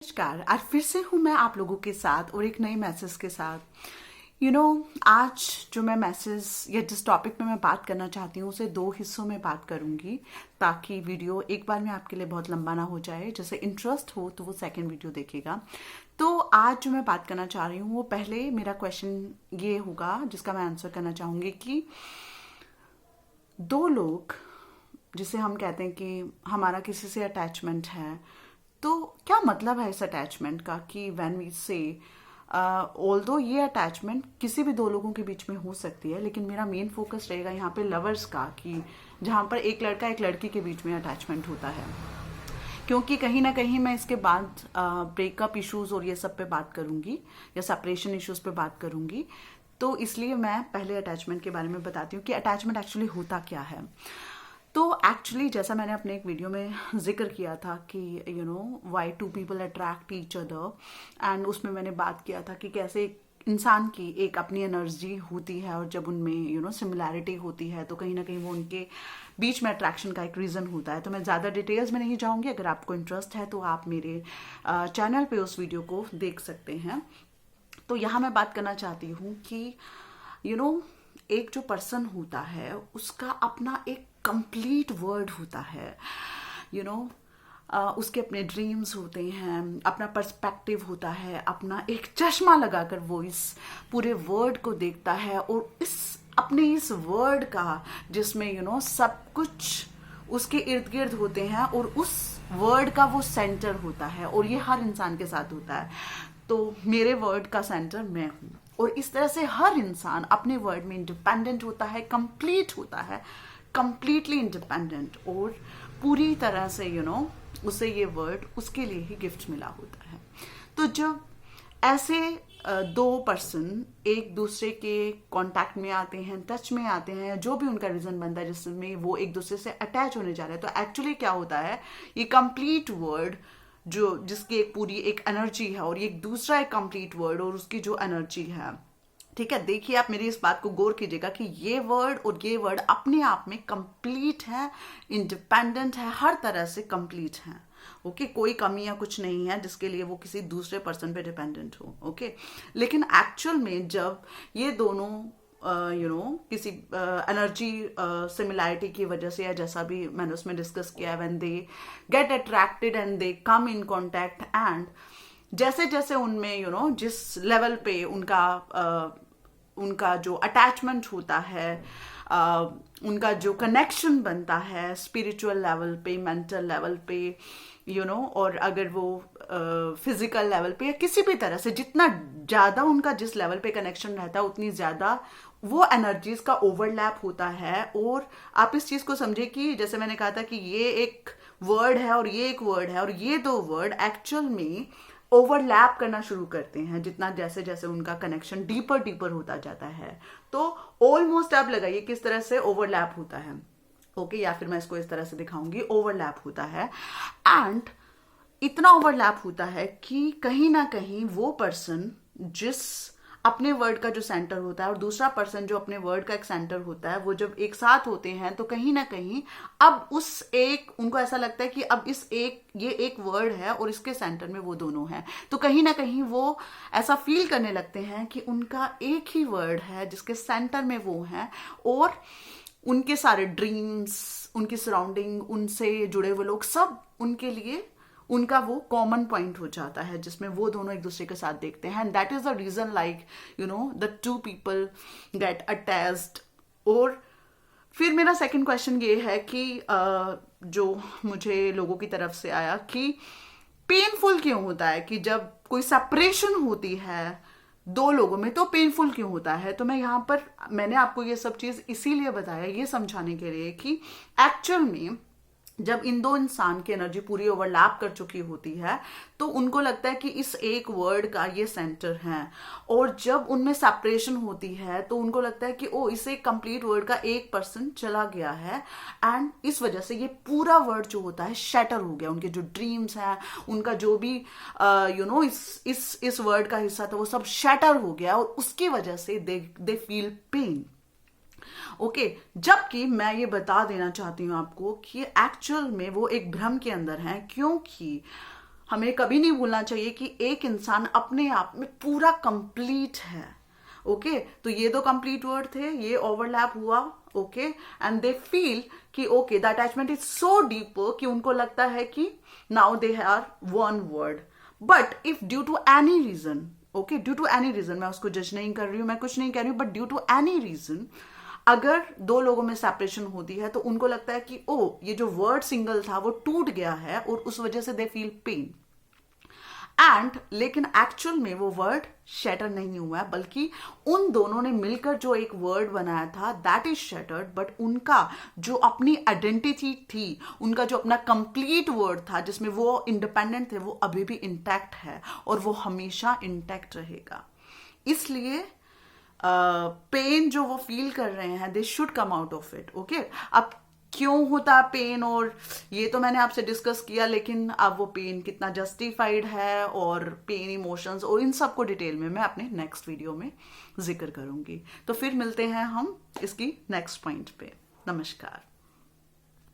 नमस्कार। आज फिर से हूँ मैं आप लोगों के साथ और एक नए मैसेज के साथ। आज जो मैं मैसेज या जिस टॉपिक पे मैं बात करना चाहती हूँ उसे दो हिस्सों में बात करूँगी ताकि वीडियो एक बार में आपके लिए बहुत लंबा ना हो जाए। जैसे इंटरेस्ट हो तो वो सेकंड वीडियो देखेगा। तो आज जो मैं बात करना चाह रही हूँ वो पहले मेरा क्वेश्चन ये होगा जिसका मैं आंसर करना चाहूँगी कि दो लोग जिसे हम कहते हैं कि हमारा किसी से अटैचमेंट है, तो क्या मतलब है इस अटैचमेंट का कि व्हेन वी से ऑल्दो ये अटैचमेंट किसी भी दो लोगों के बीच में हो सकती है, लेकिन मेरा मेन फोकस रहेगा यहाँ पे लवर्स का, कि जहाँ पर एक लड़का एक लड़की के बीच में अटैचमेंट होता है। क्योंकि कहीं ना कहीं मैं इसके बाद ब्रेकअप इश्यूज और ये सब पे बात करूंगी या सेपरेशन इश्यूज पे बात करूंगी। तो इसलिए मैं पहले अटैचमेंट के बारे में बताती हूँ कि अटैचमेंट एक्चुअली होता क्या है। तो एक्चुअली जैसा मैंने अपने एक वीडियो में जिक्र किया था कि why two people attract each other, and उसमें मैंने बात किया था कि कैसे इंसान की एक अपनी एनर्जी होती है और जब उनमें सिमिलैरिटी होती है तो कहीं ना कहीं वो उनके बीच में अट्रैक्शन का एक रीज़न होता है। तो मैं ज़्यादा डिटेल्स में नहीं जाऊंगी। अगर आपको इंटरेस्ट है तो आप मेरे चैनल पे उस वीडियो को देख सकते हैं। तो यहाँ मैं बात करना चाहती हूँ कि एक जो पर्सन होता है उसका अपना एक कंप्लीट वर्ल्ड होता है। उसके अपने ड्रीम्स होते हैं, अपना पर्सपेक्टिव होता है, अपना एक चश्मा लगाकर वो इस पूरे वर्ल्ड को देखता है और इस वर्ल्ड का जिसमें सब कुछ उसके इर्द गिर्द होते हैं और उस वर्ल्ड का वो सेंटर होता है, और ये हर इंसान के साथ होता है। तो मेरे वर्ल्ड का सेंटर मैं हूँ, और इस तरह से हर इंसान अपने वर्ल्ड में इंडिपेंडेंट होता है, कंप्लीट होता है, कंप्लीटली इंडिपेंडेंट, और पूरी तरह से उसे ये वर्ल्ड उसके लिए ही गिफ्ट मिला होता है। तो जब ऐसे दो पर्सन एक दूसरे के कांटेक्ट में आते हैं, टच में आते हैं, जो भी उनका रीजन बनता है जिसमें वो एक दूसरे से अटैच होने जा रहे हैं, तो एक्चुअली क्या होता है, ये कंप्लीट वर्ल्ड जिसकी एक पूरी एक एनर्जी है और ये दूसरा एक कंप्लीट वर्ल्ड और उसकी जो एनर्जी है, ठीक है। देखिए, आप मेरी इस बात को गौर कीजिएगा कि ये वर्ड और ये वर्ड अपने आप में कंप्लीट है, इंडिपेंडेंट है, हर तरह से कंप्लीट है। ओके, कोई कमी या कुछ नहीं है जिसके लिए वो किसी दूसरे पर्सन पे डिपेंडेंट हो। ओके, लेकिन एक्चुअल में जब ये दोनों किसी एनर्जी सिमिलैरिटी की वजह से या जैसा भी मैंने उसमें डिस्कस किया, when they get attracted and they come in contact, and जैसे जैसे उनमें जिस लेवल पे उनका जो अटैचमेंट होता है, उनका जो कनेक्शन बनता है स्पिरिचुअल लेवल पे, मेंटल लेवल पे, और अगर वो फिजिकल लेवल पे या किसी भी तरह से जितना ज़्यादा उनका जिस लेवल पे कनेक्शन रहता है उतनी ज़्यादा वो एनर्जीज का ओवरलैप होता है। और आप इस चीज़ को समझे कि जैसे मैंने कहा था कि ये एक वर्ड है और ये एक वर्ड है, और ये दो वर्ड एक्चुअल में ओवरलैप करना शुरू करते हैं जितना जैसे जैसे उनका कनेक्शन डीपर डीपर होता जाता है। तो ऑलमोस्ट आप लगाइए किस तरह से ओवरलैप होता है। ओके, या फिर मैं इसको इस तरह से दिखाऊंगी, ओवरलैप होता है, एंड इतना ओवरलैप होता है कि कहीं ना कहीं वो पर्सन जिस अपने वर्ड का जो सेंटर होता है और दूसरा पर्सन जो अपने वर्ड का एक सेंटर होता है, वो जब एक साथ होते हैं तो कहीं ना कहीं अब उनको ऐसा लगता है कि अब ये एक वर्ड है और इसके सेंटर में वो दोनों हैं। तो कहीं ना कहीं वो ऐसा फील करने लगते हैं कि उनका एक ही वर्ड है जिसके सेंटर में वो हैं, और उनके सारे ड्रीम्स, उनकी सराउंडिंग, उनसे जुड़े हुए लोग, सब उनके लिए उनका वो कॉमन पॉइंट हो जाता है जिसमें वो दोनों एक दूसरे के साथ देखते हैं, and that is the reason like the two people get attached. और फिर मेरा सेकंड क्वेश्चन ये है कि जो मुझे लोगों की तरफ से आया कि पेनफुल क्यों होता है, कि जब कोई सेपरेशन होती है दो लोगों में तो पेनफुल क्यों होता है। तो मैंने आपको ये सब चीज इसीलिए बताया, ये समझाने के लिए कि एक्चुअल में जब इन दो इंसान की एनर्जी पूरी ओवरलैप कर चुकी होती है तो उनको लगता है कि इस एक वर्ड का ये सेंटर है, और जब उनमें सेपरेशन होती है तो उनको लगता है कि इस एक कंप्लीट वर्ड का एक पर्सन चला गया है, एंड इस वजह से ये पूरा वर्ड जो होता है शैटर हो गया। उनके जो ड्रीम्स हैं, उनका जो भी इस वर्ड का हिस्सा था वो सब शैटर हो गया, और उसकी वजह से दे फील पेन। ओके, जबकि मैं ये बता देना चाहती हूं आपको कि एक्चुअल में वो एक भ्रम के अंदर है, क्योंकि हमें कभी नहीं भूलना चाहिए कि एक इंसान अपने आप में पूरा कंप्लीट है। ओके तो ये दो कंप्लीट वर्ड थे, ये ओवरलैप हुआ। ओके एंड दे फील कि okay the attachment is so deep कि उनको लगता है कि now they are one word. But if due to any reason, okay due to any reason, मैं उसको जज नहीं कर रही हूं, मैं कुछ नहीं कह रही हूं, but due to any reason अगर दो लोगों में सेपरेशन होती है तो उनको लगता है कि ओ ये जो वर्ड सिंगल था वो टूट गया है और उस वजह से दे फील पेन। एंड लेकिन एक्चुअल में वो वर्ड शैटर नहीं हुआ है, बल्कि उन दोनों ने मिलकर जो एक वर्ड बनाया था दैट इज शैटर्ड। बट उनका जो अपनी आइडेंटिटी थी, उनका जो अपना कंप्लीट वर्ड था जिसमें वो इंडिपेंडेंट थे, वो अभी भी इंटैक्ट है और वो हमेशा इंटैक्ट रहेगा। इसलिए पेन जो वो फील कर रहे हैं they should come out of it. Okay अब क्यों होता है पेन, और ये तो मैंने आपसे डिस्कस किया, लेकिन अब वो पेन कितना जस्टिफाइड है और पेन इमोशंस और इन सब को डिटेल में मैं अपने नेक्स्ट वीडियो में जिक्र करूंगी। तो फिर मिलते हैं हम इसकी नेक्स्ट पॉइंट पे। नमस्कार।